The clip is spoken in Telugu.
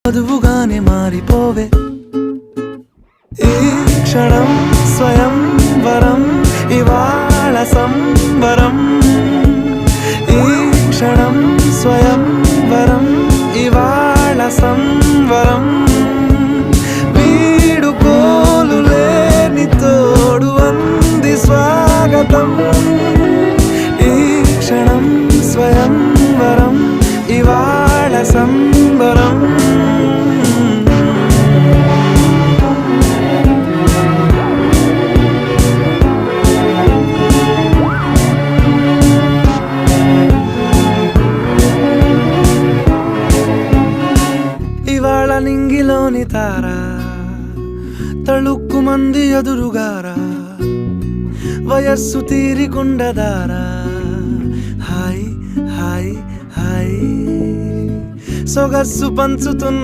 వధువుగానే మారిపోవే ఈ క్షణం స్వయం వరం ఇవాళ సంబరం ఈ క్షణం స్వయం వరం ఇవాళ సంవరం వీడుకోలు లేని తోడు అంది స్వాగతం ఈ క్షణం స్వయం వరం ఇవాళ సంబరం ఇవాళ నింగిలోని తారా తళుక్కు మంది ఎదురుగారా వయస్సు తీరికుండదారా హాయ్ హాయ్ హాయ్ సొగస్సు పంచుతున్న